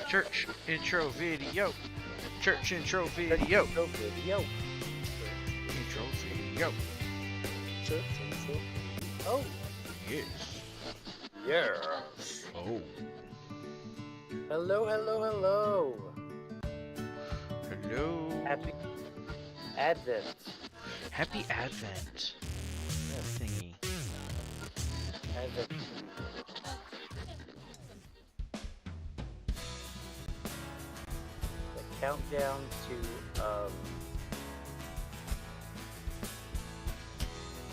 Church intro video. Church intro video. Intro video. Intro video. Church intro. Oh. Yes. Yes. Oh. Hello, hello, hello. Hello. Happy Advent. Happy Advent. That thingy. Advent. The countdown to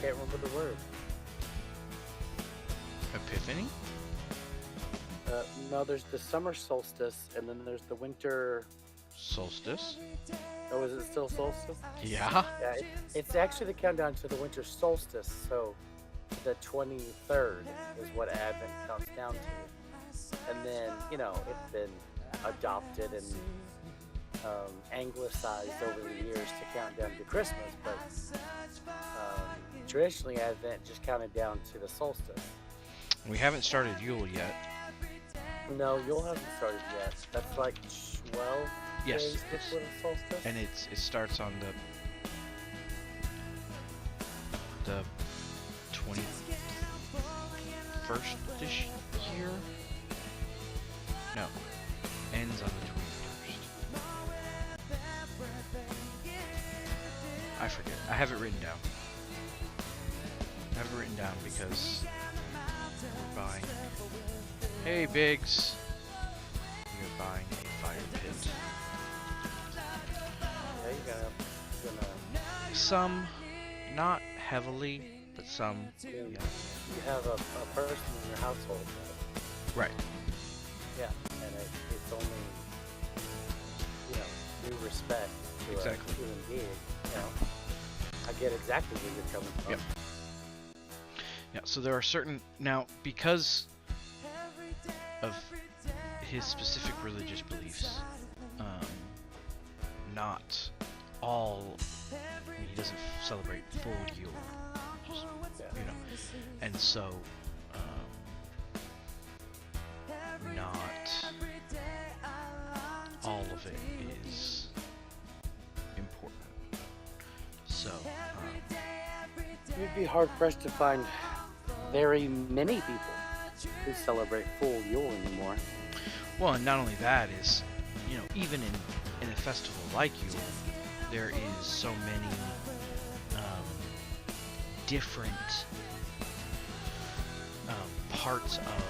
can't remember the word. Epiphany? No, there's the summer solstice, and then there's the winter. Solstice? Oh, is it still solstice? Yeah. Yeah, it's actually the countdown to the winter solstice. So, the 23rd is what Advent counts down to, and then it's been adopted and anglicized over the years to count down to Christmas. But traditionally, Advent just counted down to the solstice. We haven't started Yule yet. No, Yule hasn't started yet. That's like 12 Yes. days before the solstice. And it starts on the 21st this year? No. Ends on the 21st. I forget. I have it written down. Because we're buying. Hey, Biggs. We're buying a fire pit. Yeah, you're gonna Some, not heavily, but some. you Yeah. have a person in your household. Right. Yeah, and it's only due respect to Exactly. a human being. I get exactly where you're coming from. Yep. Yeah, so there are certain, now, because of his specific religious beliefs, not all, he doesn't celebrate full Yule, just, and so, not all of it is important. So, You'd be hard pressed to find very many people who celebrate full Yule anymore. well, and not only that is, even in a festival like Yule, there is so many different parts of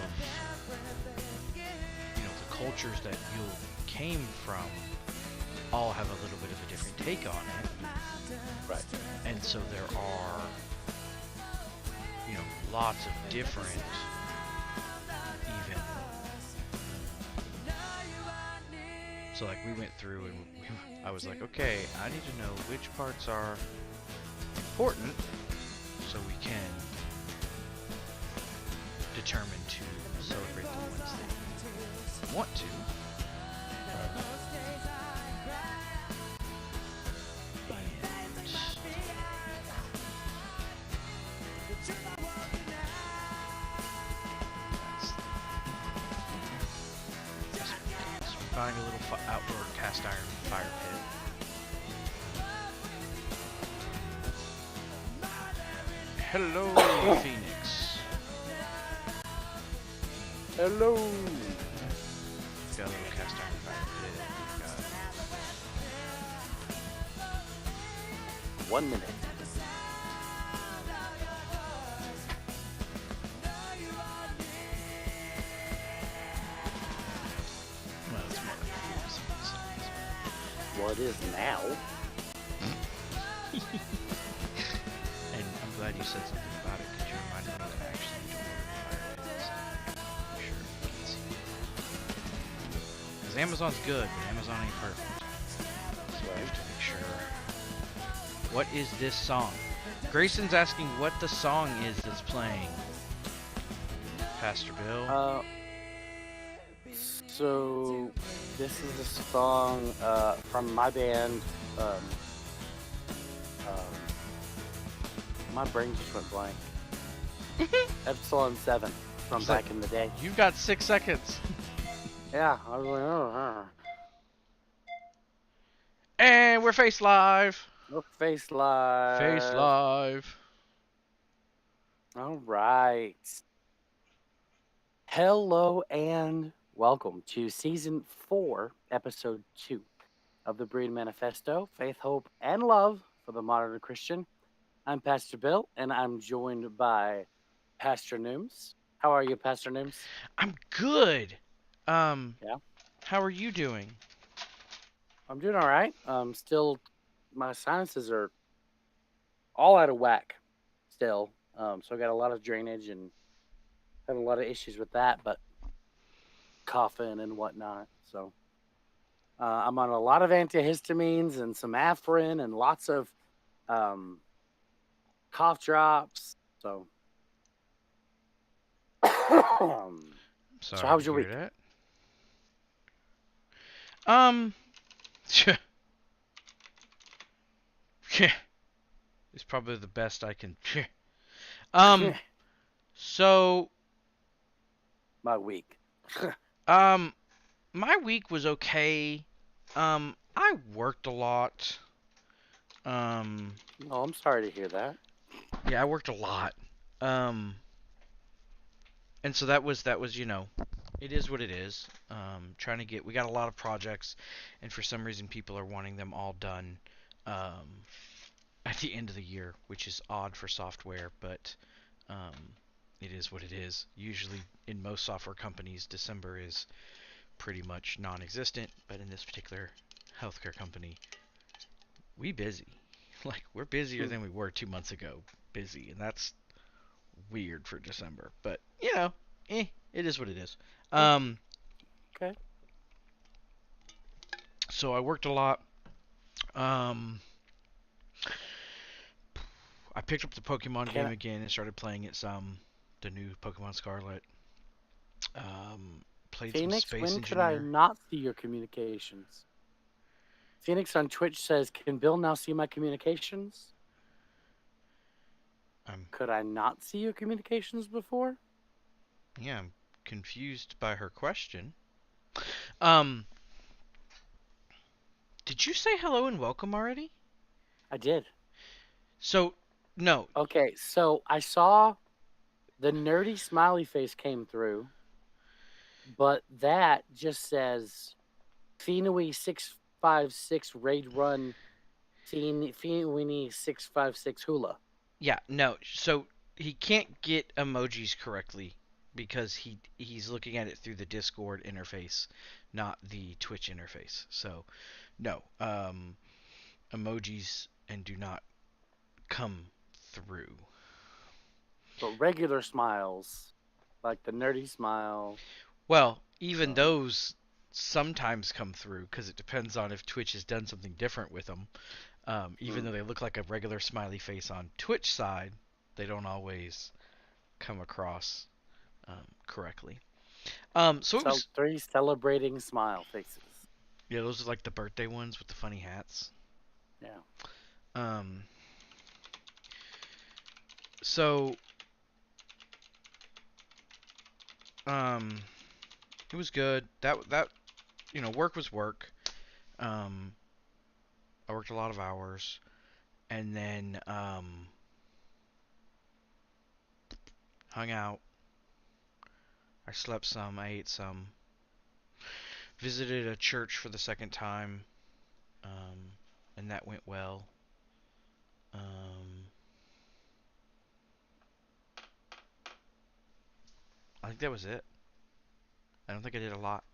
the cultures that Yule came from all have a little bit of a different take on it. Right. And so there are lots of different even so like we went through and I was like, okay, I need to know which parts are important so we can determine to celebrate the ones that we want to. Buying a little outdoor cast iron fire pit. Hello, Phoenix. Hello. Got a little cast iron fire pit. We've 1 minute. Well, it's more like Well, it is now. and I'm glad you said something about it because you reminded me that I actually need to order fire pits. I'm sure you can see it. Because Amazon's good, but Amazon ain't perfect. So I have to make sure. What is this song? Grayson's asking what the song is that's playing. Pastor Bill? So this is a song from my band. My brain just went blank. Epsilon 7 from back in the day. You've got 6 seconds. Yeah, I was like, And we're face live. no face Face live. live. All right. Hello and welcome to season 4, episode 2 of the Berean Manifesto, Faith, Hope, and Love for the Modern Christian. I'm Pastor Bill, and I'm joined by Pastor Nooms. How are you, Pastor Nooms? I'm good. Yeah, How are you doing? I'm doing all right. Still, my sinuses are all out of whack still. So I got a lot of drainage and having a lot of issues with that, but coughing and whatnot. So I'm on a lot of antihistamines and some Afrin and lots of um, cough drops. So, so Sorry how to was your hear week? that. Um, it's probably the best I can. Um, so, My week. um, my week was okay. I worked a lot. Um, Oh, I'm sorry to hear that. yeah, I worked a lot. Um, and so that was it is what it is. Trying to we got a lot of projects, and for some reason people are wanting them all done um, at the end of the year, which is odd for software, but um, it is what it is. Usually, in most software companies, December is pretty much non-existent, but in this particular healthcare company, we busy. Like we're busier Hmm. than we were 2 months ago. Busy, and that's weird for December. But it is what it is. Oh, Um, okay. so I worked a lot. Um, I picked up the Pokemon Can game I, again and started playing it some. The new Pokemon Scarlet. Played some Phoenix, Space when could I Engineer. not see your communications? Phoenix on Twitch says, "Can Bill now see my communications?" I'm Could I not see your communications before? yeah, I'm confused by her question. Um, did you say hello and welcome already? I did. So, no. Okay, so I saw the nerdy smiley face came through, but that just says Feenawee 656 Raid Run Feenawee 656 Hula. Yeah, no. So he can't get emojis correctly because he's looking at it through the Discord interface, not the Twitch interface. So, no. Emojis and do not come through. But regular smiles, like the nerdy smile. Well, even Um, those sometimes come through because it depends on if Twitch has done something different with them. Even hmm. though they look like a regular smiley face on Twitch side, they don't always come across correctly. So it So was 3 celebrating smile faces. yeah, those are like the birthday ones with the funny hats. Yeah. Um, so um, it was good. That work was work. Um, I worked a lot of hours, and then hung out. I slept some. I ate some. Visited a church for the second time, um, and that went well. Um, I think that was it. I don't think I did a lot.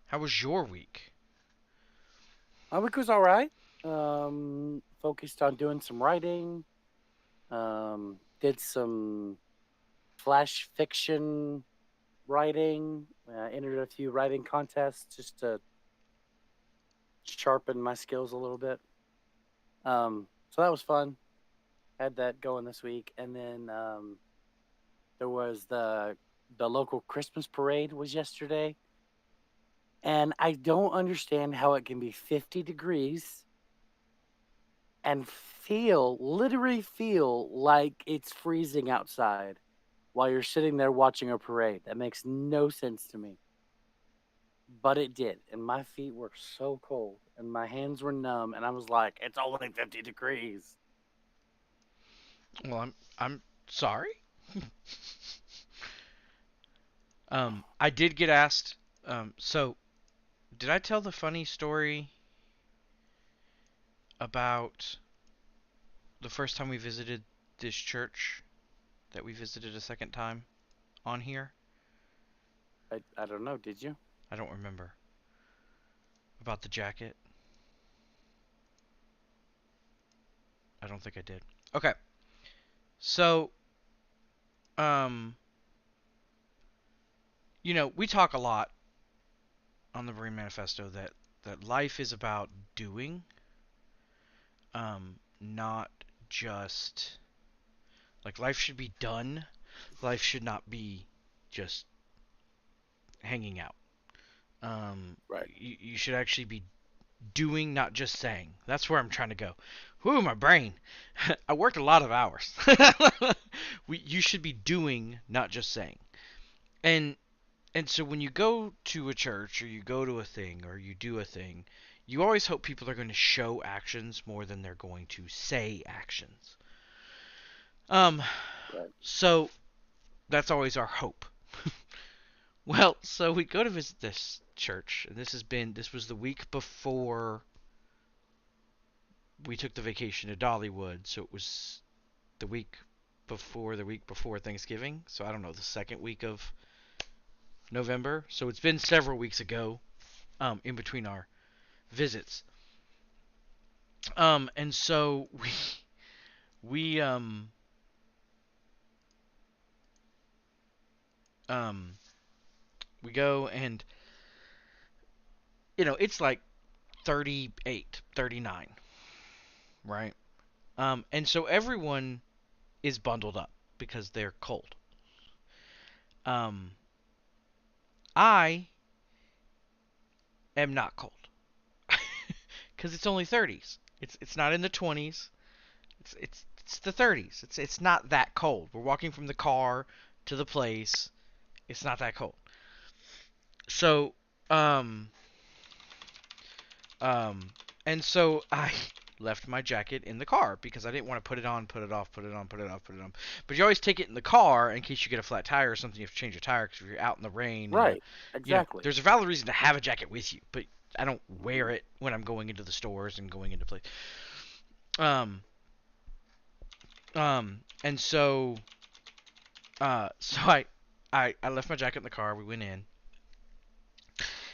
How was your week? My week was all right. Focused on doing some writing. Did some flash fiction writing. Entered a few writing contests just to sharpen my skills a little bit. So that was fun. Had that going this week, and then there was the local Christmas parade was yesterday, and I don't understand how it can be 50 degrees and literally feel like it's freezing outside while you're sitting there watching a parade. That makes no sense to me. but it did, and my feet were so cold, and my hands were numb, and I was like, "It's only 50 degrees." Well, I'm sorry. I did get asked. So did I tell the funny story about the first time we visited this church that we visited a second time on here? I don't know. Did you? I don't remember. About the jacket? I don't think I did. Okay. So, um, we talk a lot on the Berean Manifesto that life is about doing, not just like life should be done. Life should not be just hanging out. Right. You should actually be doing, not just saying. That's where I'm trying to go. Whoo, my brain. I worked a lot of hours. You should be doing, not just saying. And and so when you go to a church or you go to a thing or you do a thing, you always hope people are going to show actions more than they're going to say actions. Um, Right. so that's always our hope. Well, so we go to visit this church, and this was the week before we took the vacation to Dollywood, so it was the week before Thanksgiving. So I don't know, the second week of November. So it's been several weeks ago, in between our visits. And so we um we go and it's like 38, 39, right? And so everyone is bundled up because they're cold. Um, I am not cold because it's only 30s. It's not in the 20s. It's the 30s. It's not that cold. We're walking from the car to the place. It's not that cold. So, um, um, and so I left my jacket in the car because I didn't want to put it on, put it off, put it on, put it off, put it on. But you always take it in the car in case you get a flat tire or something. You have to change your tire because if you're out in the rain and Right. Exactly. there's a valid reason to have a jacket with you, but I don't wear it when I'm going into the stores and going into place. Um, and so, so I left my jacket in the car. We went in,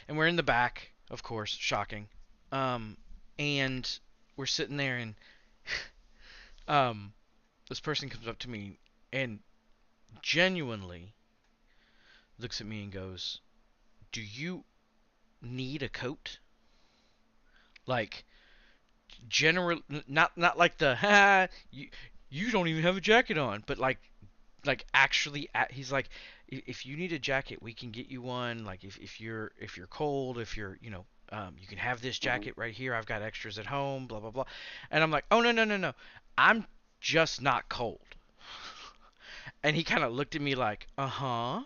and we're in the back, of course, shocking. And we're sitting there, and um, this person comes up to me and genuinely looks at me and goes, "Do you need a coat?" Like, general, not like the ha you don't even have a jacket on, but like actually he's like, if you need a jacket we can get you one, like if you're cold, if you're you can have this Hmm. jacket right here, I've got extras at home, blah blah blah. And I'm like, oh, no, no, no, no, I'm just not cold. And he kind of looked at me like, uh-huh,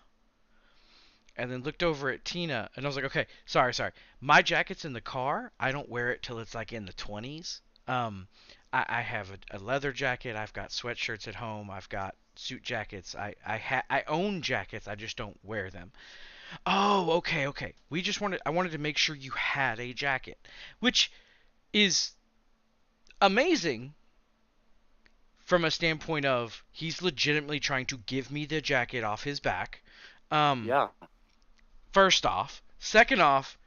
and then looked over at Tina, and I was like, okay, sorry. My jacket's in the car. I don't wear it till it's like in the 20s. I have a leather jacket. I've got sweatshirts at home. I've got suit jackets. I own jackets. I just don't wear them. Oh, okay. I wanted to make sure you had a jacket, which is amazing from a standpoint of he's legitimately trying to give me the jacket off his back. Um, Yeah. First off, second off,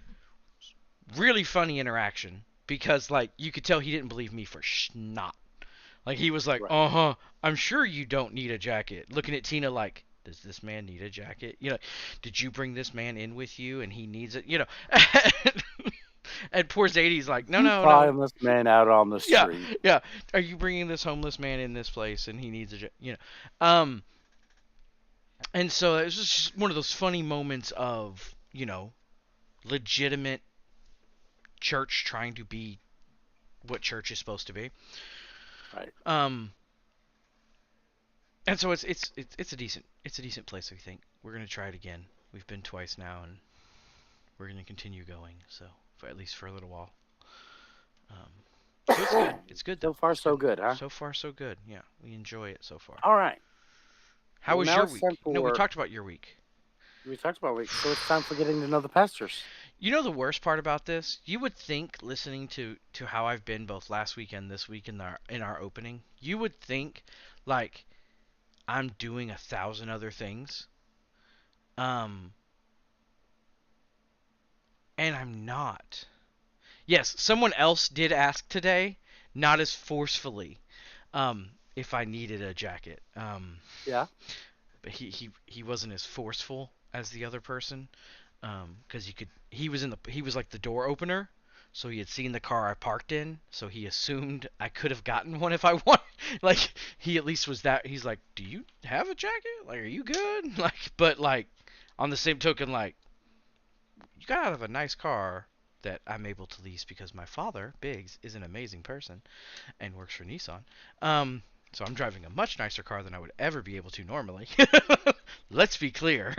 really funny interaction because like you could tell he didn't believe me for snot. Like he was like, Right. "Uh-huh, I'm sure you don't need a jacket." Looking at Tina like, "Does this man need a jacket? Did you bring this man in with you and he needs it?" And poor Zadie's like, "No, You no, no. find this man out on the Yeah, street. yeah. Are you bringing this homeless man in this place and he needs a Um and so it was just one of those funny moments of, legitimate church trying to be what church is supposed to be. Right. Um, and so it's a decent place. I think we're gonna try it again. We've been twice now, and we're gonna continue going. So for at least for a little while. So it's good. It's good though. So far, It's so good. good, huh? So far, so good. Yeah, we enjoy it so far. All right. How Well, was now your it's time week? No, we for talked about your week. we talked about week, so it's time for getting to know the pastors. You know the worst part about this? You would think, listening to how I've been both last week and this week in our opening, you would think like I'm doing 1,000 other things. Um, and I'm not. Yes, someone else did ask today, not as forcefully, if I needed a jacket. Yeah. But he wasn't as forceful as the other person, because he was like the door opener, so he had seen the car I parked in, so he assumed I could have gotten one if I wanted. Like he at least was that. He's like, "Do you have a jacket? Like, are you good?" Like, but like on the same token, like you got out of a nice car that I'm able to lease because my father, Biggs, is an amazing person and works for Nissan. So I'm driving a much nicer car than I would ever be able to normally. Let's be clear.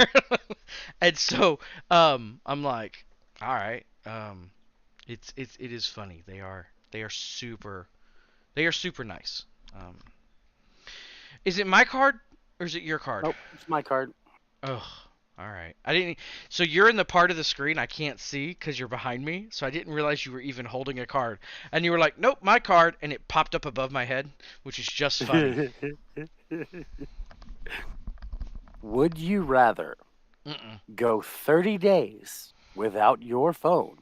And so I'm like, all right. It is funny. They are super nice. Um, is it my card or is it your card? Nope, it's my card. Ugh. All right. I didn't. So you're in the part of the screen I can't see because you're behind me. So I didn't realize you were even holding a card. And you were like, "Nope, my card," and it popped up above my head, which is just funny. Would you rather go 30 days without your phone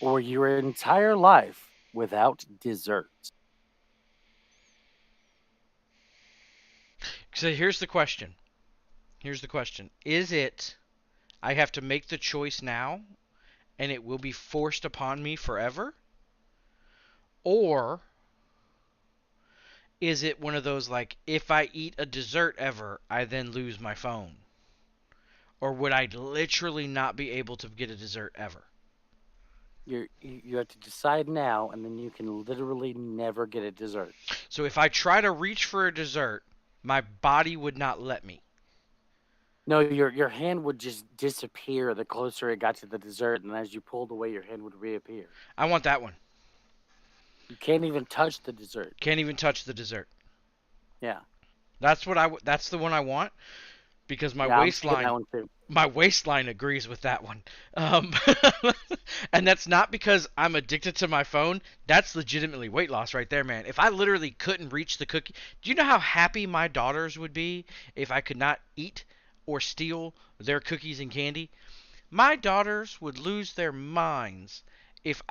or your entire life without dessert? So here's the question. Is it I have to make the choice now and it will be forced upon me forever? Or is it one of those like if I eat a dessert ever, I then lose my phone? Or would I literally not be able to get a dessert ever? You have to decide now, and then you can literally never get a dessert. So if I try to reach for a dessert, my body would not let me. No, your hand would just disappear the closer it got to the dessert, and as you pulled away, your hand would reappear. I want that one. You can't even touch the dessert. Can't even touch the dessert. Yeah. That's the one I want because Yeah, I'm taking that one too. my waistline agrees with that one. And that's not because I'm addicted to my phone. That's legitimately weight loss right there, man. If I literally couldn't reach the cookie, do you know how happy my daughters would be if I could not eat or steal their cookies and candy? My daughters would lose their minds if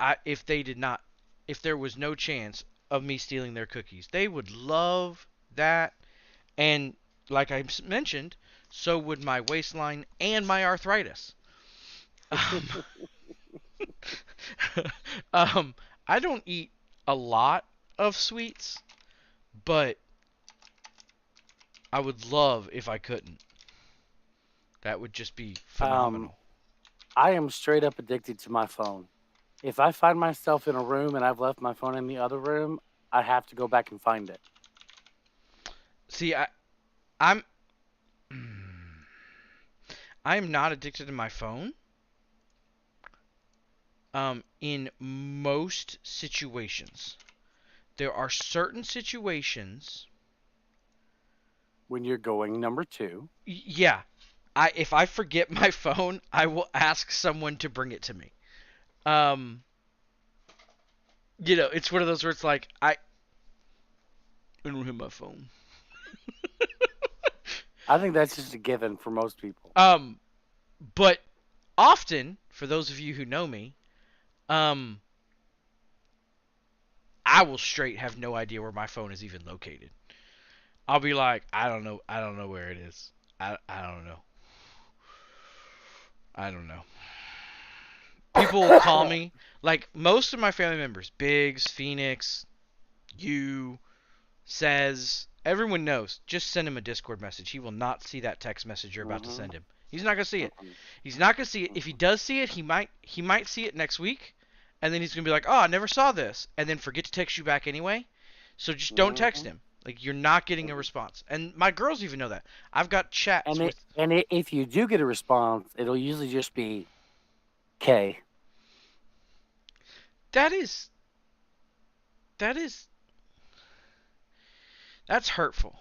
they did not if there was no chance of me stealing their cookies. They would love that, and like I mentioned, so would my waistline and my arthritis. Um, I don't eat a lot of sweets, but I would love if I couldn't. That would just be phenomenal. I am straight up addicted to my phone. If I find myself in a room and I've left my phone in the other room, I have to go back and find it. See, I'm I'm not addicted to my phone. In most situations, there are certain situations. When you're going number 2. Yeah, if I forget my phone, I will ask someone to bring it to me. It's one of those where it's like I don't have my phone. I think that's just a given for most people. But often, for those of you who know me, I will straight have no idea where my phone is even located. I'll be like, I don't know where it is. I don't know. I don't know. People will call me, like most of my family members, Biggs, Phoenix, you, Says, everyone knows, just send him a Discord message. He will not see that text message you're about to send him. He's not going to see it. He's not going to see it. If he does see it, he might see it next week, and then he's going to be like, oh, I never saw this, and then forget to text you back anyway. So just don't text him. Like, you're not getting a response. And my girls even know that. I've got chats if you do get a response, it'll usually just be K. That's hurtful.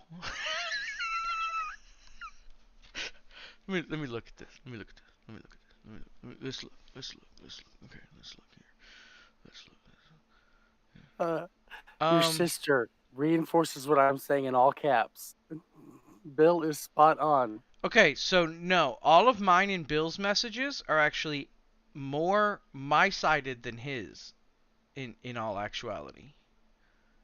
Let me look at this. Let me look at this. Let me look at this. Let's look. Let's look. Let's look. Okay, let's look here. Let's look. Your sister reinforces what I'm saying in all caps. Bill is spot on. Okay, so no, all of mine and Bill's messages are actually more my-sided than his in all actuality.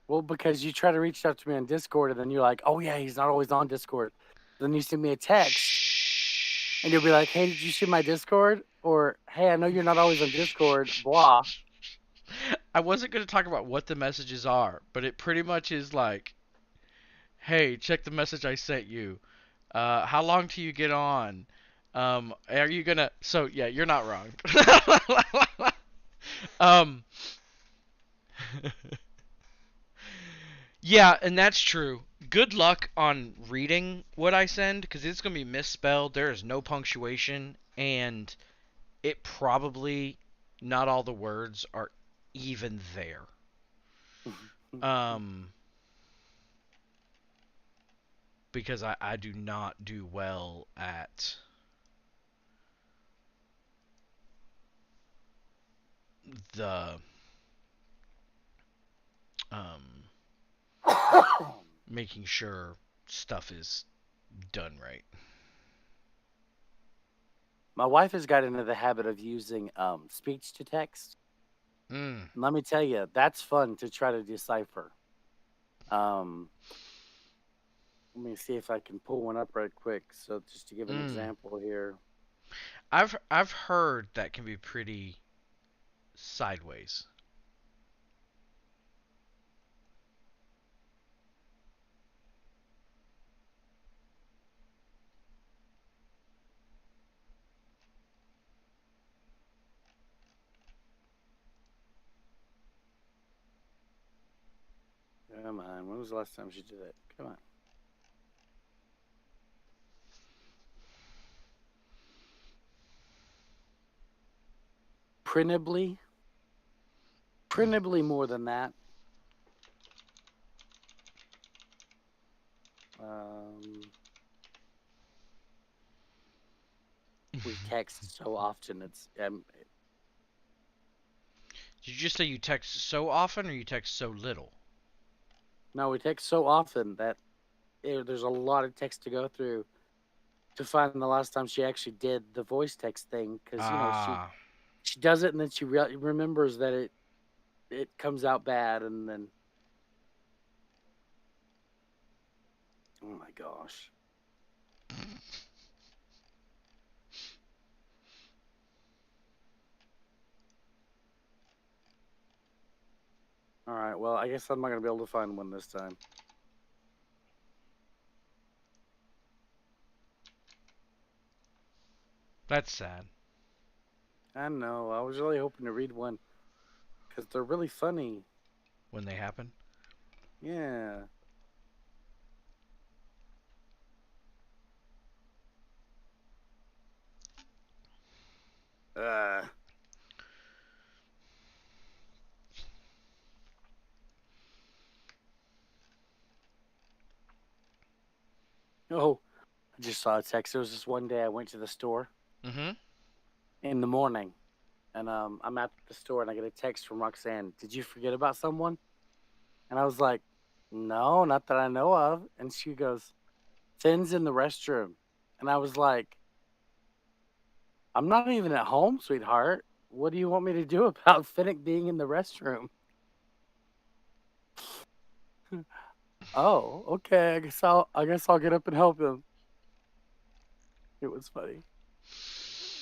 Well, because you try to reach out to me on Discord, and then you're like, "Oh yeah, he's not always on Discord." Then you send me a text, and you'll be like, "Hey, did you see my Discord?" Or, "Hey, I know you're not always on Discord." Blah. I wasn't going to talk about what the messages are, but it pretty much is like, hey, check the message I sent you. How long till you get on? Are you gonna? So yeah, you're not wrong. um, yeah, and that's true. Good luck on reading what I send because it's gonna be misspelled. There is no punctuation, and it probably not all the words are even there. Because I do not do well at the making sure stuff is done right. My wife has got into the habit of using speech to text. Mm. And let me tell you, that's fun to try to decipher. Let me see if I can pull one up right quick. So just to give an example here. I've heard that can be pretty sideways. Come on. When was the last time she did that? Come on. Printably. Printably more than that. We text so often. It's Did you just say you text so often, or you text so little? no, we text so often that there's a lot of text to go through to find the last time she actually did the voice text thing. Because she does it and then she remembers that it comes out bad, and then oh my gosh. All right, well, I guess I'm not going to be able to find one this time. That's sad. I know. I was really hoping to read one because they're really funny. When they happen? Yeah. Oh, I just saw a text. There was this one day I went to the store in the morning, and I'm at the store and I get a text from Roxanne. Did you forget about someone? And I was like, no, not that I know of. And she goes, Finn's in the restroom. And I was like, I'm not even at home, sweetheart. What do you want me to do about Finnick being in the restroom? Oh, okay. I guess I'll get up and help him. It was funny.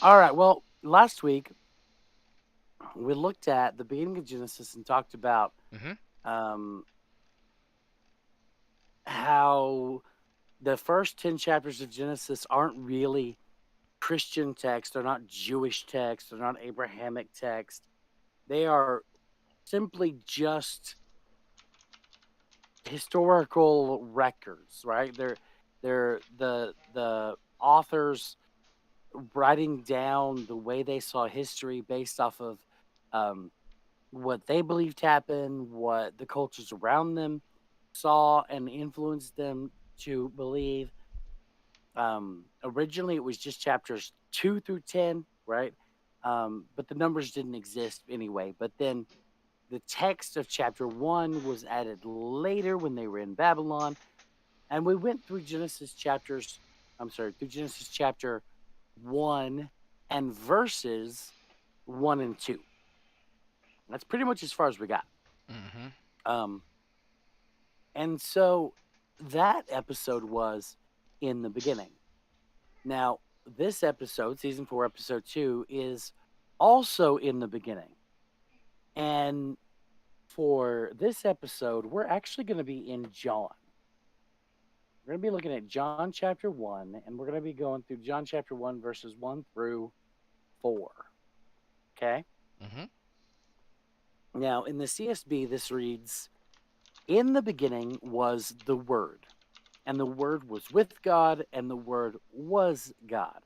All right. Well, last week we looked at the beginning of Genesis and talked about how the first 10 chapters of Genesis aren't really Christian text. They're not Jewish text. They're not Abrahamic text. They are simply just historical records, right? They're the authors writing down the way they saw history based off of um, what they believed happened, what the cultures around them saw and influenced them to believe. Originally, it was just chapters 2 through 10, right? But the numbers didn't exist anyway. But then the text of chapter 1 was added later when they were in Babylon. And we went through through Genesis chapter 1 and verses 1 and 2. That's pretty much as far as we got. Mm-hmm. Um, and so that episode was in the beginning. Now, this episode, season 4, episode 2, is also in the beginning. And for this episode, we're actually going to be in John. We're going to be looking at John chapter 1, and we're going to be going through John chapter 1, verses 1 through 4. Okay? Mm-hmm. Now, in the CSB, this reads, "In the beginning was the Word, and the Word was with God, and the Word was God.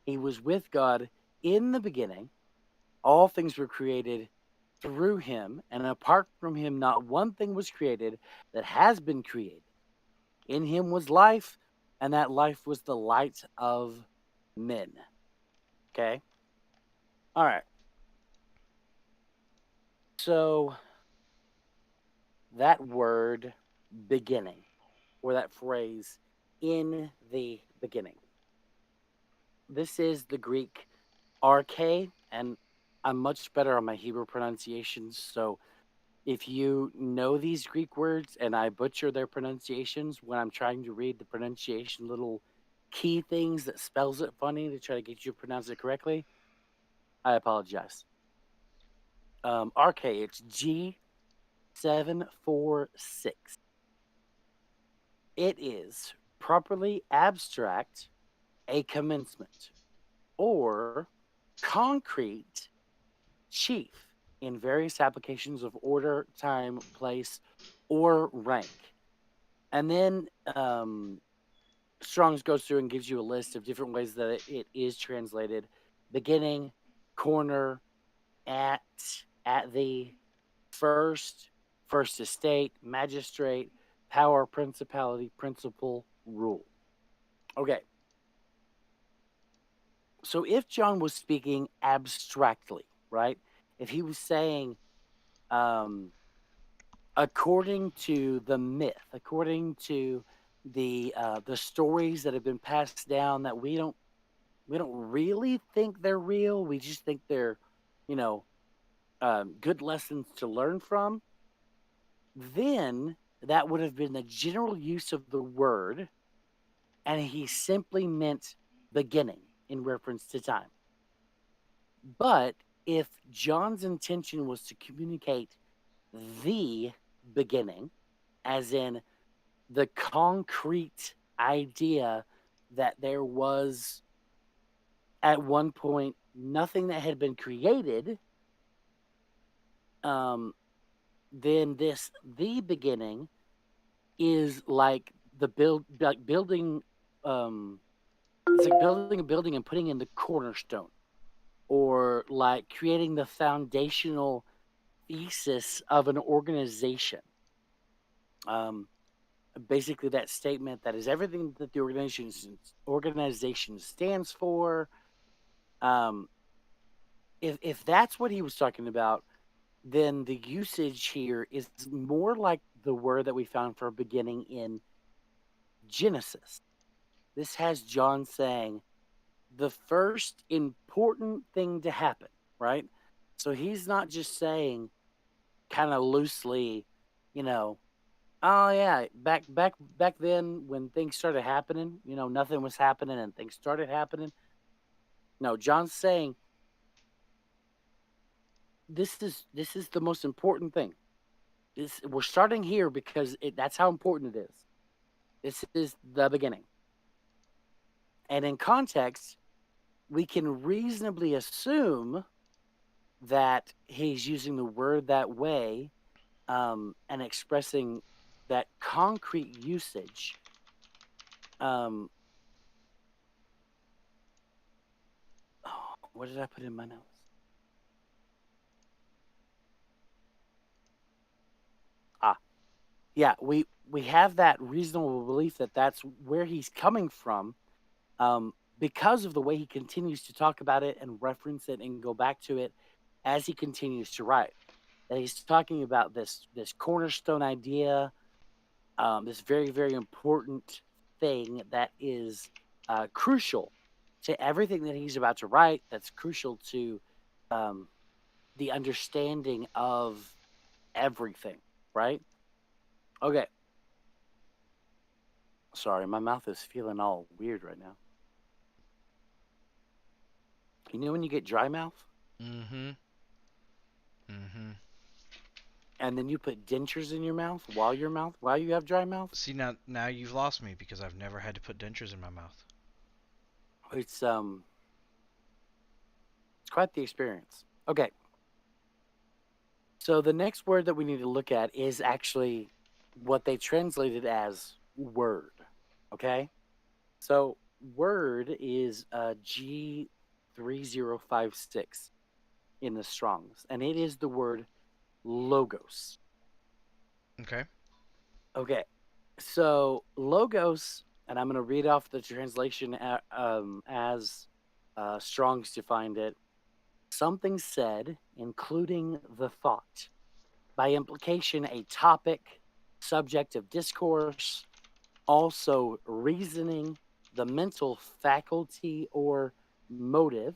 He was with God in the beginning. All things were created through him, and apart from him, not one thing was created that has been created. In him was life, and that life was the light of men." Okay? All right. So that word beginning, or that phrase in the beginning, this is the Greek arche, and I'm much better on my Hebrew pronunciations. So if you know these Greek words and I butcher their pronunciations when I'm trying to read the pronunciation little key things that spells it funny to try to get you to pronounce it correctly, I apologize. Arche, it's G746. It is properly abstract, a commencement, or concrete chief in various applications of order, time, place, or rank. And then Strong's goes through and gives you a list of different ways that it is translated: beginning, corner, at, at the, first, first estate, magistrate, power, principality, principle, rule. Okay. So if John was speaking abstractly, right? If he was saying, um, according to the myth, according to the stories that have been passed down that we don't really think they're real. We just think they're, you know, good lessons to learn from. Then that would have been the general use of the word, and he simply meant beginning in reference to time. But if John's intention was to communicate the beginning, as in the concrete idea that there was at one point nothing that had been created, um, then this the beginning is like building, um it's like building a building and putting in the cornerstone, or like creating the foundational thesis of an organization. Um, Basically, that statement that is everything that the organization stands for. Um, if that's what he was talking about, then the usage here is more like the word that we found for beginning in Genesis. This has John saying the first important thing to happen, right? So he's not just saying kind of loosely, you know, oh yeah, back then when things started happening, nothing was happening and things started happening. No, John's saying this is the most important thing. We're starting here because that's how important it is. This is the beginning. And in context, we can reasonably assume that he's using the word that way, and expressing that concrete usage, um, What did I put in my notes? Yeah, we have that reasonable belief that that's where he's coming from, because of the way he continues to talk about it and reference it and go back to it as he continues to write. That he's talking about this cornerstone idea, this very very important thing that is crucial to everything that he's about to write. That's crucial to um, the understanding of everything. Right? Okay. Sorry, my mouth is feeling all weird right now. You know when you get dry mouth Mm-hmm. Mm-hmm. and then you put dentures in your mouth while you have dry mouth? See, now you've lost me because I've never had to put dentures in my mouth. It's it's quite the experience. Okay. So the next word that we need to look at is actually what they translated as word. Okay? So word is G3056 in the Strongs, and it is the word logos. Okay. Okay. So logos, and I'm going to read off the translation as Strong's defined it. Something said, including the thought, by implication, a topic, subject of discourse, also reasoning, the mental faculty or motive,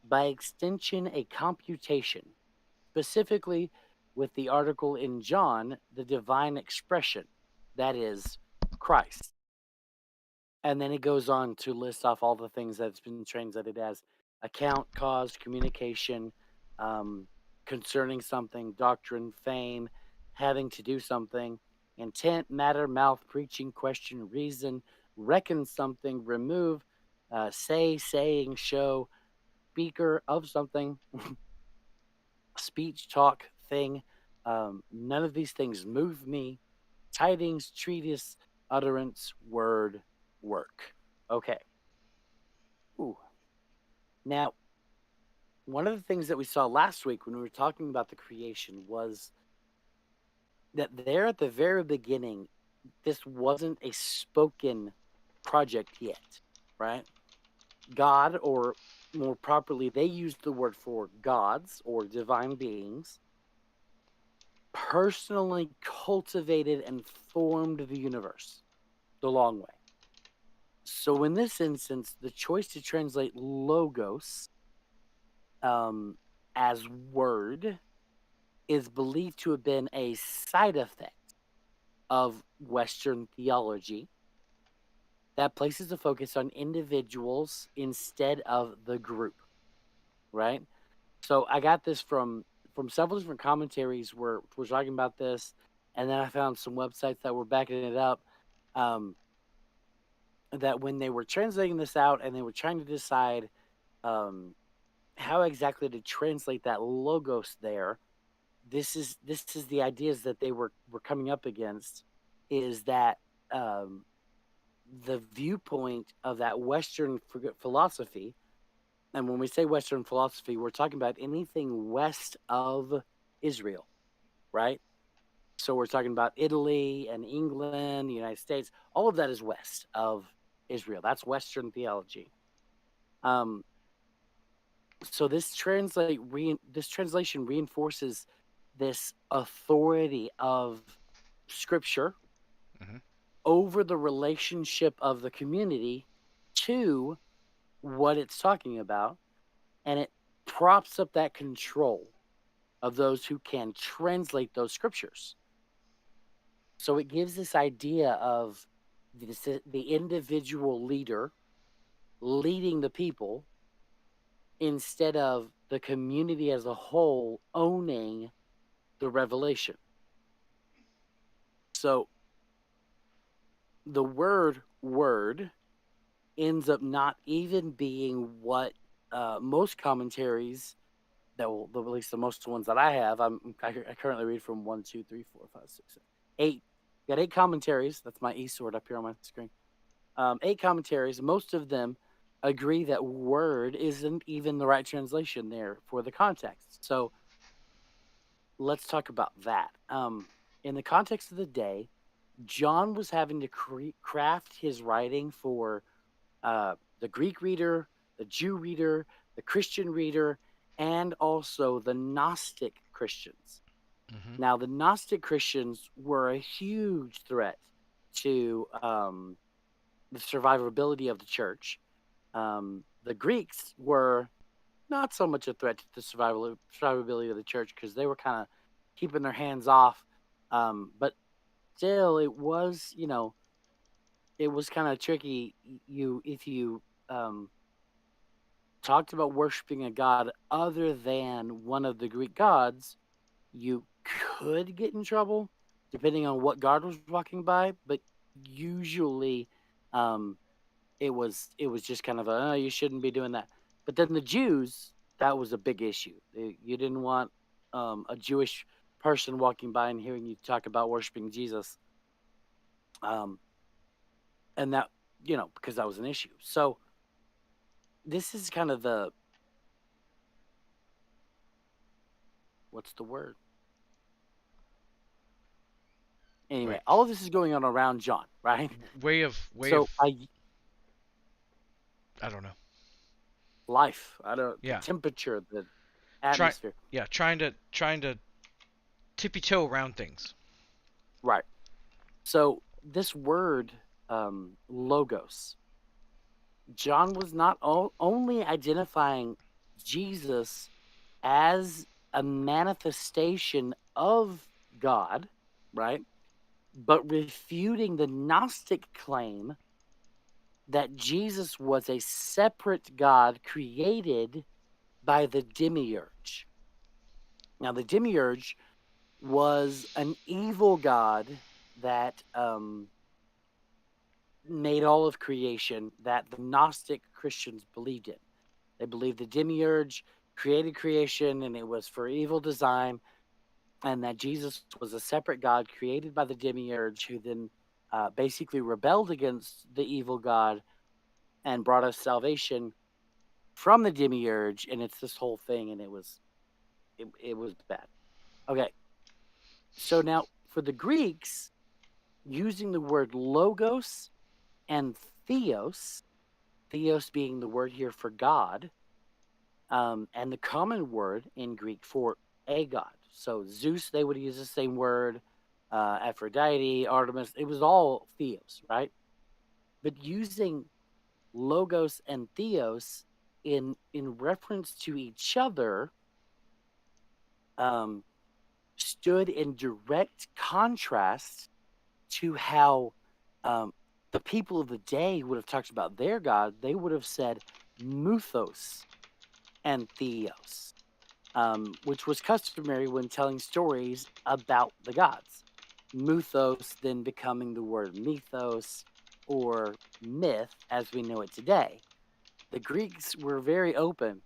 by extension, a computation, specifically with the article in John, the divine expression, that is, Christ. And then it goes on to list off all the things that's been translated as account, cause, communication, um, concerning something, doctrine, fame, having to do something, intent, matter, mouth, preaching, question, reason, reckon something, remove, say, saying, show, speaker of something, speech, talk, thing. None of these things move me. Tidings, treatise, utterance, word, work. Okay. Ooh. Now, one of the things that we saw last week when we were talking about the creation was that there at the very beginning, this wasn't a spoken project yet, right? God, or more properly, they used the word for gods or divine beings, personally cultivated and formed the universe the long way. So in this instance, the choice to translate logos um, as word is believed to have been a side effect of Western theology that places the focus on individuals instead of the group, right? So I got this from several different commentaries where we're talking about this, and then I found some websites that were backing it up. Um, that when they were translating this out and they were trying to decide um, how exactly to translate that logos there, this is the ideas that they were coming up against, is that um, the viewpoint of that Western philosophy. And when we say Western philosophy, we're talking about anything west of Israel, right? So we're talking about Italy and England, the United States. All of that is west of Israel. That's Western theology. Um, so this translation reinforces this authority of Scripture Mm-hmm. over the relationship of the community to what it's talking about, and it props up that control of those who can translate those scriptures. So it gives this idea of the individual leader leading the people instead of the community as a whole owning the revelation. So the word ends up not even being what most commentaries that will, at least the most ones that I have, I currently read from 1, 2, 3, 4, 5, 6, 7, 8. Got 8 commentaries. That's my e-sword up here on my screen. 8 commentaries. Most of them agree that word isn't even the right translation there for the context. So let's talk about that. In the context of the day, John was having to craft his writing for the Greek reader, the Jew reader, the Christian reader, and also the Gnostic Christians. Mm-hmm. Now, the Gnostic Christians were a huge threat to the survivability of the church. The Greeks were not so much a threat to the survivability of the church because they were kind of keeping their hands off. But still, it was, it was kind of tricky. You if you um, talked about worshiping a god other than one of the Greek gods, you could get in trouble depending on what guard was walking by. But usually, um, it was just kind of a, oh, you shouldn't be doing that. But then the Jews, that was a big issue. You didn't want a Jewish person walking by and hearing you talk about worshiping Jesus, um, and that because that was an issue. So this is kind of the what's the word? Anyway, Like all of this is going on around John, right? way of So I I don't know. life, I don't the Yeah. temperature, the Try atmosphere, yeah, trying to tippy toe around things. right? So this word, logos, John was not only identifying Jesus as a manifestation of God, right? But refuting the Gnostic claim that Jesus was a separate God created by the demiurge. Now, the demiurge was an evil god that made all of creation that the Gnostic Christians believed in. They believed the demiurge created creation and it was for evil design, and that Jesus was a separate God created by the demiurge who then basically rebelled against the evil God and brought us salvation from the demiurge. And it's this whole thing, and it was bad. Okay, so now for the Greeks, using the word logos and theos, theos being the word here for God, and the common word in Greek for a god. So Zeus, they would use the same word. Aphrodite, Artemis, it was all theos, right? But using logos and theos in reference to each other, um, stood in direct contrast to how um, the people of the day would have talked about their god. They would have said muthos and theos, which was customary when telling stories about the gods. Muthos then becoming the word mythos or myth as we know it today. The Greeks were very open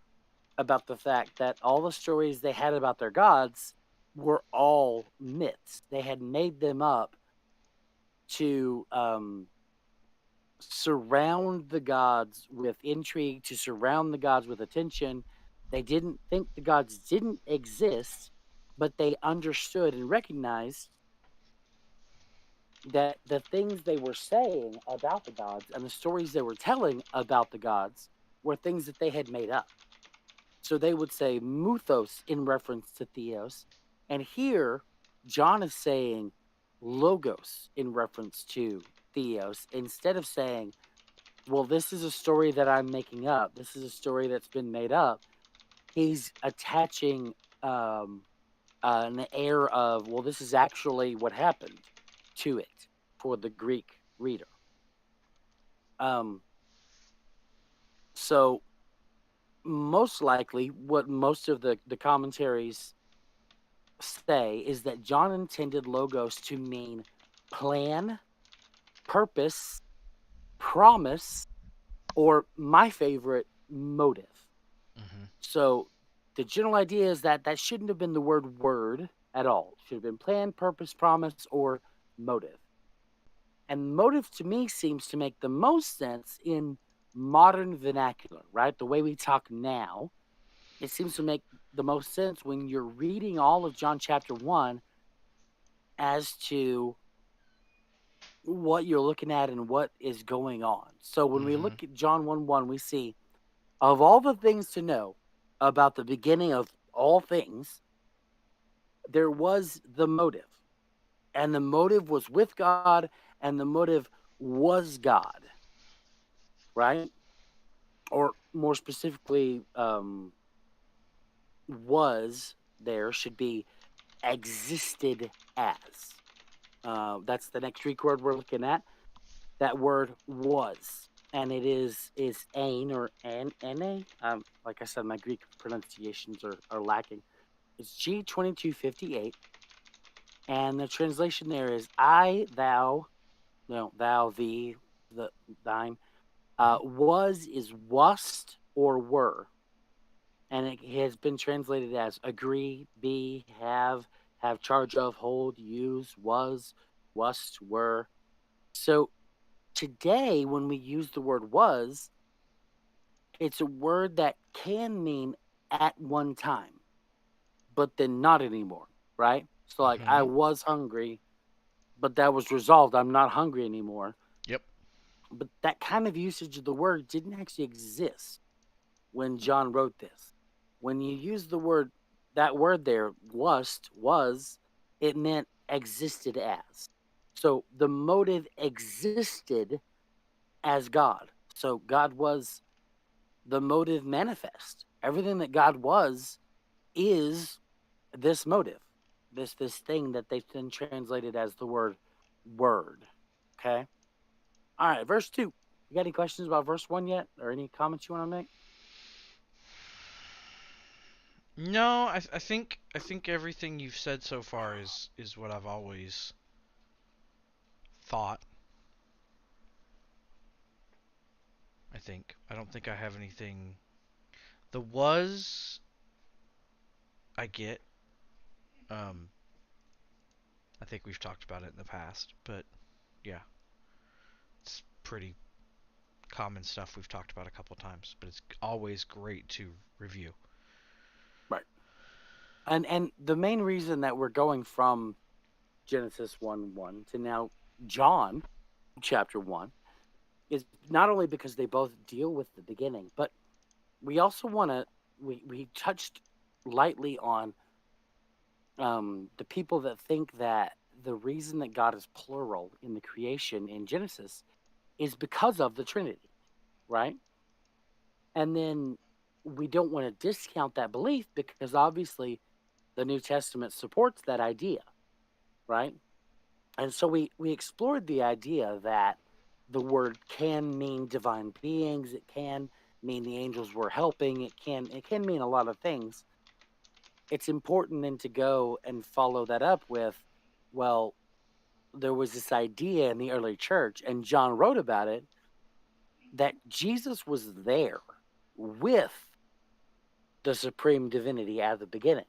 about the fact that all the stories they had about their gods were all myths. They had made them up to surround the gods with intrigue, to surround the gods with attention. They didn't think the gods didn't exist, but they understood and recognized that the things they were saying about the gods and the stories they were telling about the gods were things that they had made up. So they would say muthos in reference to theos. And here, John is saying logos in reference to theos instead of saying, well, this is a story that I'm making up. This is a story that's been made up. He's attaching an air of, well, this is actually what happened to it for the Greek reader. Um, so most likely, what most of the commentaries say is that John intended logos to mean plan, purpose, promise, or my favorite, motive. Mm-hmm. So the general idea is that that shouldn't have been the word at all. It should have been plan, purpose, promise, or motive. And motive to me seems to make the most sense in modern vernacular, right? The way we talk now, it seems to make the most sense when you're reading all of John chapter 1 as to what you're looking at and what is going on. So when we Mm-hmm. look at John 1:1, we see of all the things to know about the beginning of all things, there was the motive. And the motive was with God, and the motive was God, right? Or more specifically, was there should be existed as. That's the next Greek word we're looking at. That word was, and it is ain or ane. Like I said, my Greek pronunciations are lacking. It's G2258, and the translation there is I, thou, no, thou, thee, the thine. Mm-hmm. Was is wast or were, and it has been translated as agree, be, have charge of, hold, use, was, wast, were. So today, when we use the word was, it's a word that can mean at one time, but then not anymore, right? So, like, I Mm-hmm. was hungry, but that was resolved. I'm not hungry anymore. Yep. But that kind of usage of the word didn't actually exist when John wrote this. When you use the word, that word there, was, it meant existed as. So the motive existed as God. So God was the motive manifest. Everything that God was is this motive, this thing that they've then translated as the word. Okay. All right, verse 2. You got any questions about verse 1 yet, or any comments you want to make? No, I think everything you've said so far is what I've always thought. I don't think I have anything. The was I get. Um, I think we've talked about it in the past, but yeah, it's pretty common stuff we've talked about a couple times. But it's always great to review. Right. And the main reason that we're going from Genesis 1:1 to now John chapter 1 is not only because they both deal with the beginning, but we also want to we touched lightly on the people that think that the reason that God is plural in the creation in Genesis is because of the Trinity, right? And then we don't want to discount that belief because obviously the New Testament supports that idea, right? And so we explored the idea that the word can mean divine beings, it can mean the angels were helping, it can mean a lot of things. It's important then to go and follow that up with, well, there was this idea in the early church, and John wrote about it, that Jesus was there with the supreme divinity at the beginning.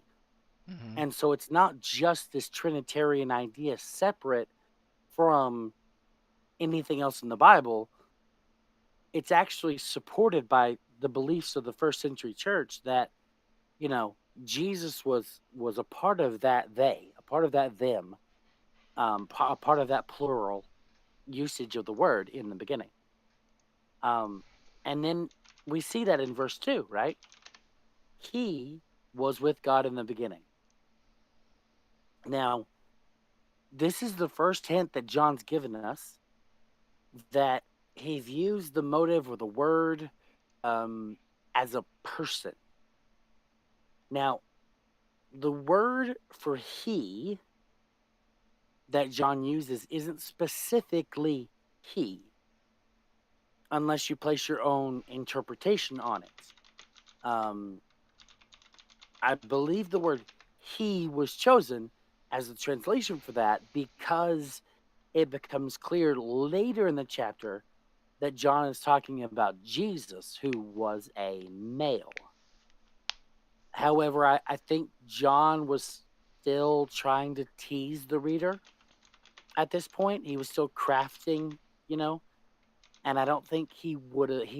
Mm-hmm. And so it's not just this Trinitarian idea separate from anything else in the Bible. It's actually supported by the beliefs of the first century church that, you know, Jesus was a part of that they, a part of that them, a part of that plural usage of the word in the beginning. Um, and then we see that in verse 2, right? He was with God in the beginning. Now, this is the first hint that John's given us that he views the motive or the word um, as a person. Now, the word for he that John uses isn't specifically he, unless you place your own interpretation on it. Um, I believe the word he was chosen as the translation for that because it becomes clear later in the chapter that John is talking about Jesus, who was a male. However, I think John was still trying to tease the reader at this point. He was still crafting, you know, and I don't think he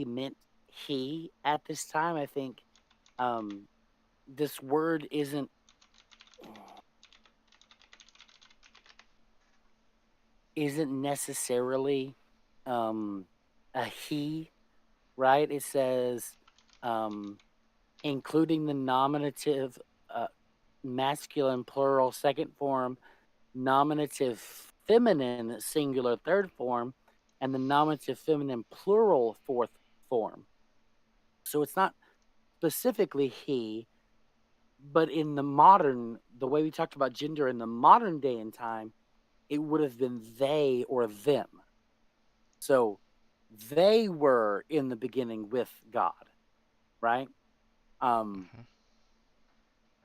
meant he at this time. I think this word isn't necessarily a he, right? It says including the nominative masculine plural second form, nominative feminine singular third form, and the nominative feminine plural fourth form. So it's not specifically he, but in the way we talked about gender in the modern day and time, it would have been they or them. So they were in the beginning with God, right? Mhm.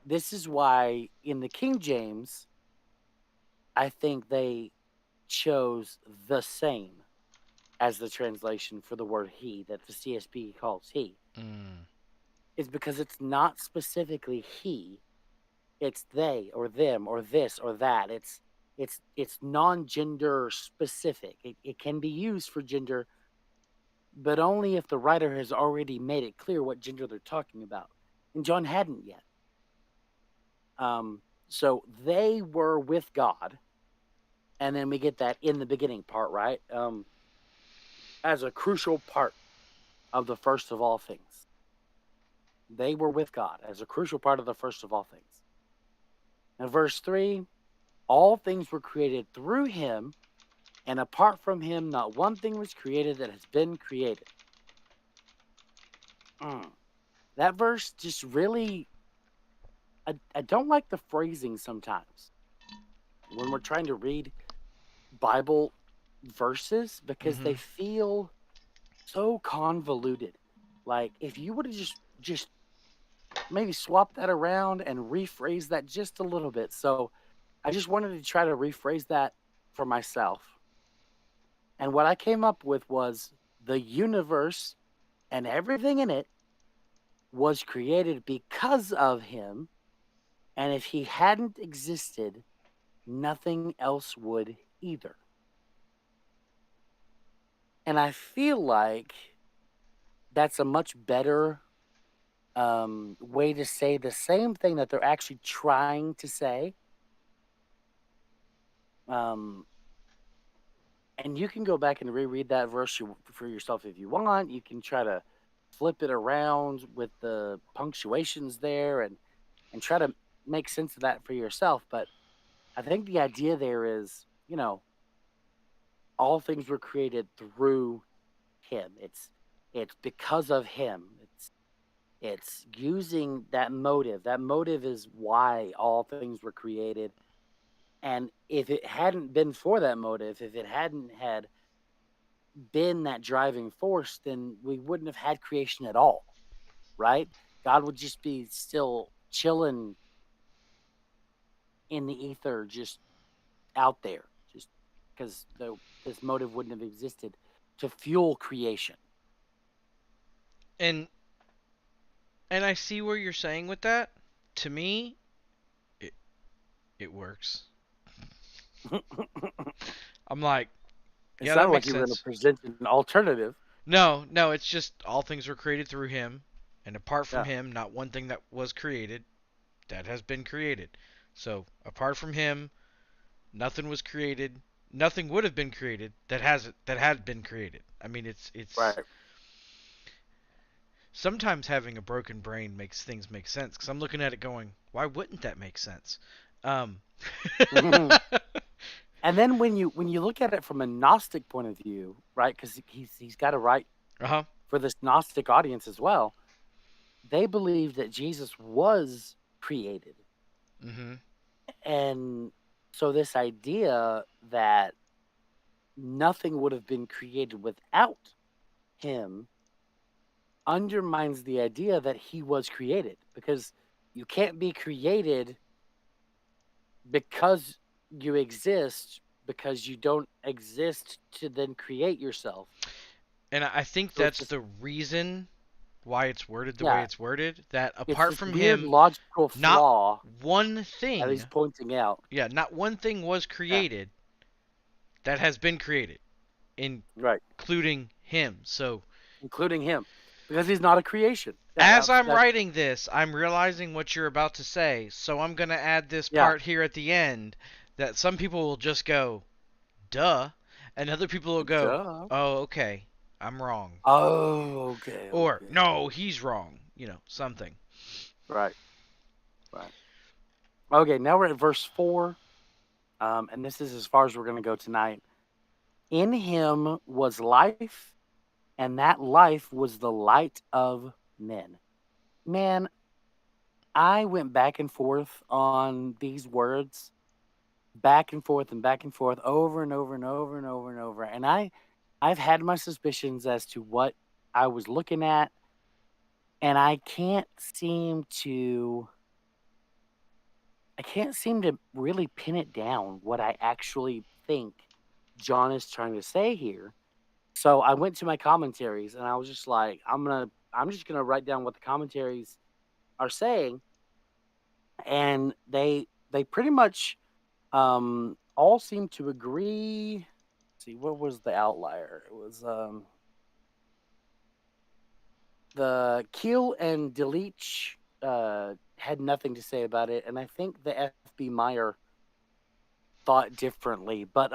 This is why in the King James, I think they chose the same as the translation for the word he that the CSB calls he. Mm. Is because it's not specifically he, it's they or them or this or that. It's non-gender specific. It can be used for gender, but only if the writer has already made it clear what gender they're talking about. And John hadn't yet. So they were with God, and then we get that in the beginning part, right? As a crucial part of the first of all things. They were with God as a crucial part of the first of all things. And verse 3, all things were created through him, and apart from him, not one thing was created that has been created. That verse just really, I don't like the phrasing sometimes when we're trying to read Bible verses because they Mhm. feel so convoluted. Like if you would have just maybe swap that around and rephrase that just a little bit. So I just wanted to try to rephrase that for myself. And what I came up with was the universe and everything in it was created because of him. And if he hadn't existed, nothing else would either. And I feel like that's a much better way to say the same thing that they're actually trying to say. Um, and you can go back and reread that verse for yourself if you want. You can try to flip it around with the punctuations there and try to make sense of that for yourself. But I think the idea there is, all things were created through him. It's because of him. It's using that motive. That motive is why all things were created. And if it hadn't been for that motive, if it hadn't had been that driving force, then we wouldn't have had creation at all, right? God would just be still chilling in the ether, just out there, just because this motive wouldn't have existed to fuel creation. And I see where you're saying with that. To me, it it works. It I'm like, yeah, that sounded like makes you were going to sense. present an alternative. No, no, it's just all things were created through him, and apart from Yeah, him, not one thing that was created that has been created. So, apart from him, nothing was created. Nothing would have been created that had been created. I mean, it's right. sometimes having a broken brain makes things make sense because I'm looking at it going, why wouldn't that make sense? Um, And then when you look at it from a Gnostic point of view, right? Because he's got to write uh-huh. for this Gnostic audience as well. They believe that Jesus was created, Mhm. and so this idea that nothing would have been created without him undermines the idea that he was created because you can't be created because you exist because you don't exist to then create yourself. And I think So it's that's this the reason why it's worded the way yeah, it's worded. That it's apart this from weird him, logical not flaw one that he's thing, pointing out. yeah, not one thing was Yeah, created that has been created, right. including him. So including him, because he's not a creation. as I'm That's writing this, I'm realizing what you're about to say. So I'm going to add this yeah. part here at the end that some people will just go, duh. And other people will go, Duh. oh, okay, I'm wrong. Oh, okay, Or, okay. no, he's wrong. Something. Right, right. Okay, now we're at verse 4, and this is as far as we're going to go tonight. In him was life, and that life was the light of men. Man, I went back and forth on these words, back and forth and back and forth, over and over and over and over and over. And I've had my suspicions as to what I was looking at, and I can't seem to really pin it down what I actually think John is trying to say here. So I went to my commentaries and I was just like, I'm just gonna write down what the commentaries are saying, and they pretty much all seem to agree. Let's see, what was the outlier? It was the Keel and Delich had nothing to say about it, and I think the FB Meyer thought differently. But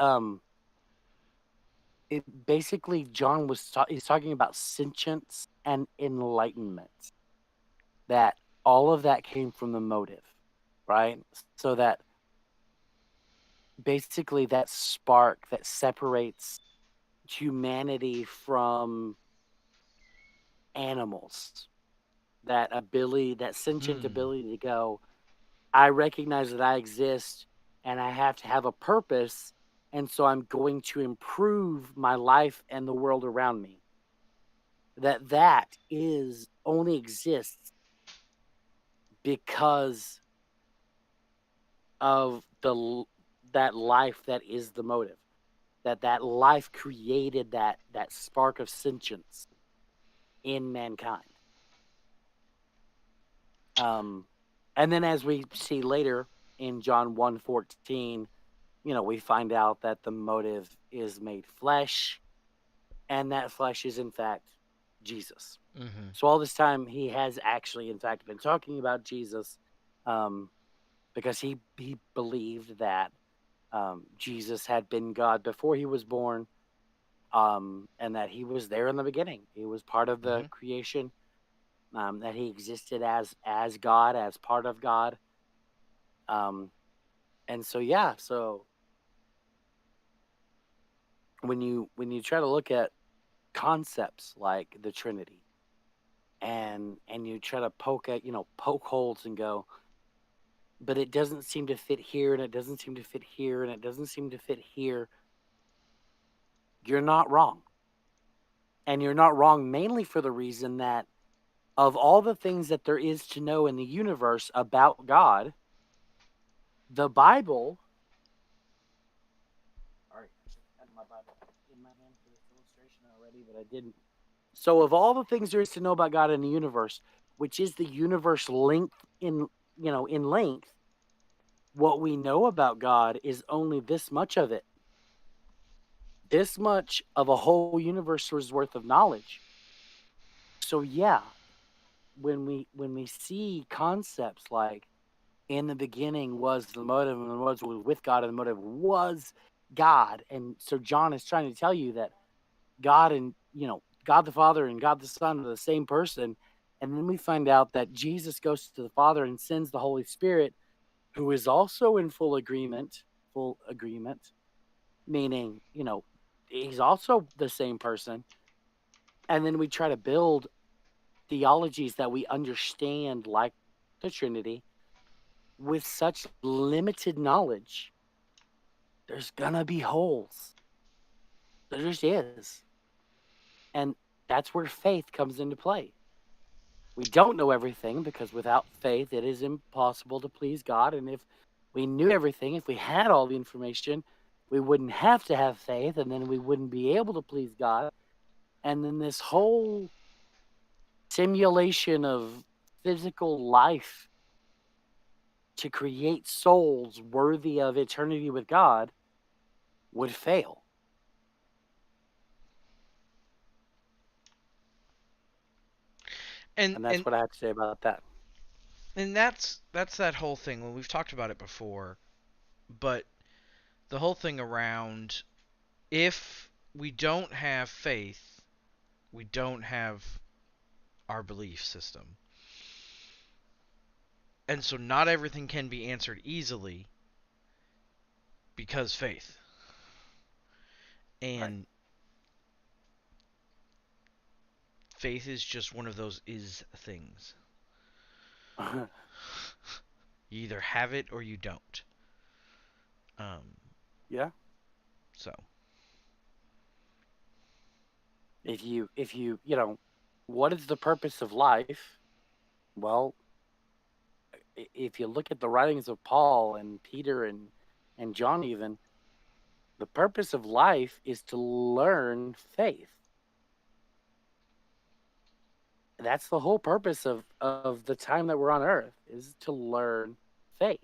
it basically John he's talking about sentience and enlightenment. That all of that came from the motive, right? So that basically that spark that separates humanity from animals, that sentient Hmm. ability to go, I recognize that I exist and I have to have a purpose. And so I'm going to improve my life and the world around me. That is only exists because of that life that is the motive. That life created that spark of sentience in mankind. Um, and then as we see later in John 1:14, we find out that the motive is made flesh, and that flesh is in fact Jesus. Hmm. So all this time he has actually in fact been talking about Jesus, um, because he believed that Jesus had been God before he was born, and that he was there in the beginning. He was part of the Hmm. creation, that he existed as God, as part of God. Um, and so yeah, so when you try to look at concepts like the Trinity, and you try to poke holes and go, but it doesn't seem to fit here, and it doesn't seem to fit here, and it doesn't seem to fit here. You're not wrong, and you're not wrong mainly for the reason that of all the things that there is to know in the universe about God, the Bible. Sorry, I should have had my Bible in my hand for this illustration already, but I didn't. So, of all the things there is to know about God in the universe, which is the universe length in length, what we know about God is only this much of it, this much of a whole universe's worth of knowledge. So, yeah, when we see concepts like in the beginning was the motive, and the motive was with God, and the motive was God, and so John is trying to tell you that God the Father and God the Son are the same person. And then we find out that Jesus goes to the Father and sends the Holy Spirit, who is also in full agreement, meaning, he's also the same person. And then we try to build theologies that we understand, like the Trinity, with such limited knowledge. There's gonna be holes. There just is. And that's where faith comes into play. We don't know everything because without faith, it is impossible to please God. And if we knew everything, if we had all the information, we wouldn't have to have faith, and then we wouldn't be able to please God. And then this whole simulation of physical life to create souls worthy of eternity with God would fail. and And that's and what I have to say about that. and that's that whole thing. Well, we've talked about it before, but the whole thing around, if we don't have faith, we don't have our belief system. And so not everything can be answered easily because faith. Right. And faith is just one of those is things. You either have it or you don't. Um, Yeah. so If you, what is the purpose of life? Well, if you look at the writings of Paul and Peter and John even, the purpose of life is to learn faith. That's the whole purpose of the time that we're on earth, is to learn faith.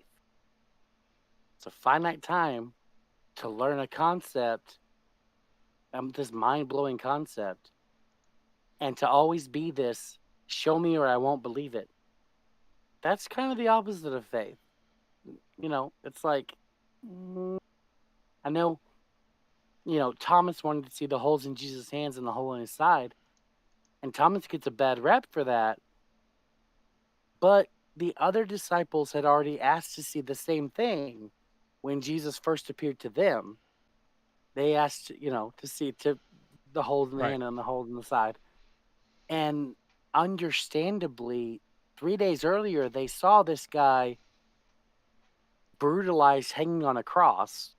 It's a finite time to learn a concept, this mind-blowing concept, and to always be this show me or I won't believe it. That's kind of the opposite of faith. It's like, mm, I know, Thomas wanted to see the holes in Jesus' hands and the hole in his side, and Thomas gets a bad rep for that. But the other disciples had already asked to see the same thing when Jesus first appeared to them. They asked, to see the hole in the right, hand and the hole in the side. And understandably, 3 days earlier, they saw this guy brutalized hanging on a cross.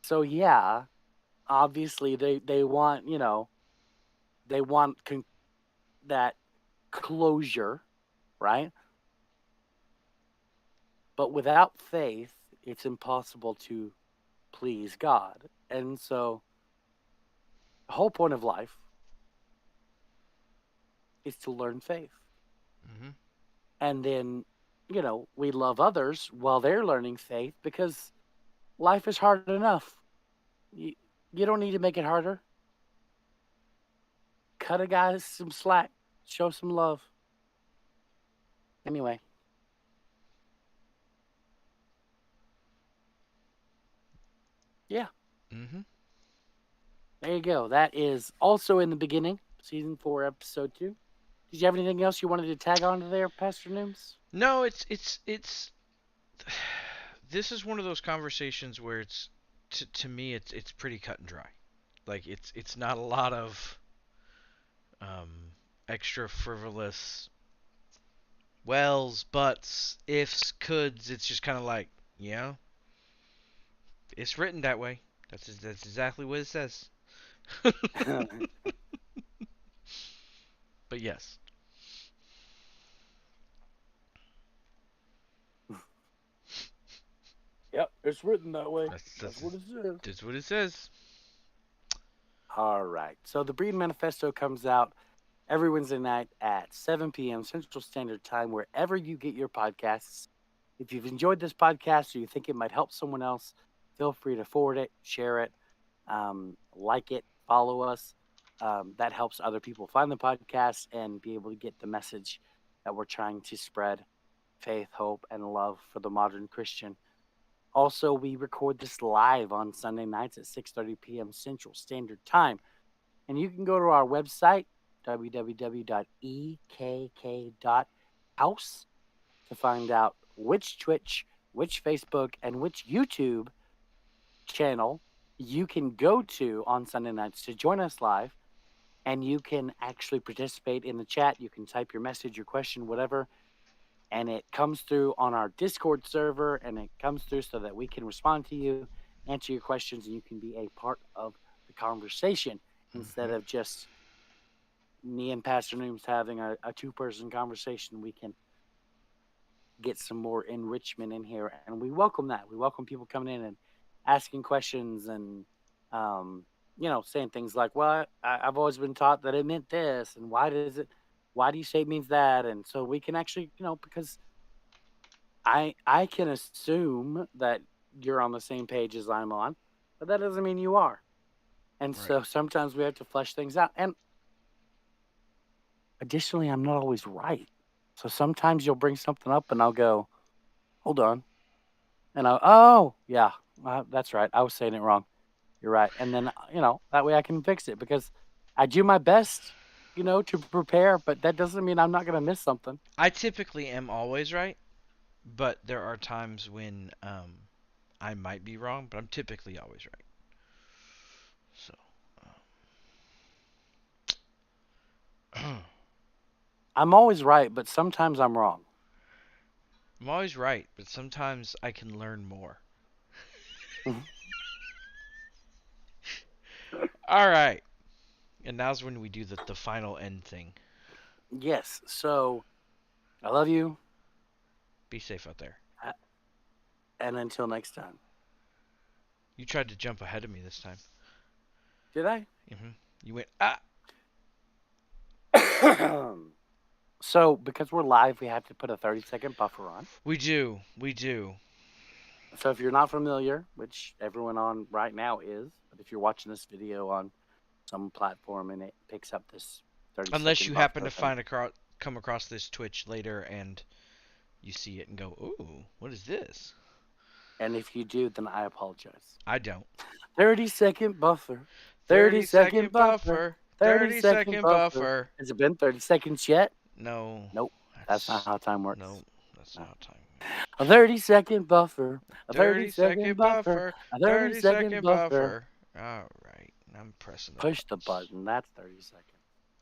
So yeah, obviously they want, they want that closure, right? But without faith, it's impossible to please God. And so the whole point of life is to learn faith. mm-hmm. And then, we love others while they're learning faith because life is hard enough. You, you don't need to make it harder. Cut a guy some slack, show some love. Anyway, yeah, Mm-hmm. there you go. That is also in the beginning, season 4, episode 2. Did you have anything else you wanted to tag onto there, Pastor Nooms? No, it's this is one of those conversations where it's to me it's pretty cut and dry. Like it's not a lot of extra frivolous wells, buts, ifs, coulds. It's just kind of like, yeah, it's written that way. That's exactly what it says. But yes, Yep, it's written that way. that's That's that's what it says. that's what it says. All right. So the Berean Manifesto comes out every Wednesday night at 7 p.m. Central Standard Time, wherever you get your podcasts. If you've enjoyed this podcast or you think it might help someone else, feel free to forward it, share it, like it, follow us. That helps other people find the podcast and be able to get the message that we're trying to spread: faith, hope, and love for the modern Christian. Also, we record this live on Sunday nights at 6:30 p.m. Central Standard Time. And you can go to our website, www.ekk.house, to find out which Twitch, which Facebook, and which YouTube channel you can go to on Sunday nights to join us live. And you can actually participate in the chat. You can type your message, your question, whatever, and it comes through on our Discord server, and it comes through so that we can respond to you, answer your questions, and you can be a part of the conversation instead Mm-hmm. of just me and Pastor Nooms having a two-person conversation. We can get some more enrichment in here, and we welcome that. We welcome people coming in and asking questions and saying things like, "Well, I've always been taught that it meant this, and why do you say it means that?" And so we can actually, because I can assume that you're on the same page as I'm on, but that doesn't mean you are. And Right. so sometimes we have to flesh things out. And additionally, I'm not always right. So sometimes you'll bring something up and I'll go, hold on. And oh, yeah, that's right. I was saying it wrong. You're right. And then, that way I can fix it because I do my best, to prepare, but that doesn't mean I'm not going to miss something. I typically am always right, but there are times when I might be wrong, but I'm typically always right. So. I'm always right, but sometimes I'm wrong. I'm always right, but sometimes I can learn more. All right. And now's when we do the final end thing. Yes. So I love you. Be safe out there. And until next time. You tried to jump ahead of me this time. Did I? You went, ah! So, because we're live, we have to put a 30-second buffer on. We do. So, if you're not familiar, which everyone on right now is, but if you're watching this video on some platform and it picks up this 30-second Unless you happen to thing, come across this Twitch later and you see it and go, ooh, what is this? And if you do, then I apologize. I don't. 30-second buffer. 30-second buffer. 30-second buffer. Has it been 30 seconds yet? No. Nope. That's not how time works. No, that's not how time works. A 30-second buffer. A 30-second buffer. A 30-second buffer. All right. I'm pressing it. Push the button. That's 30 seconds.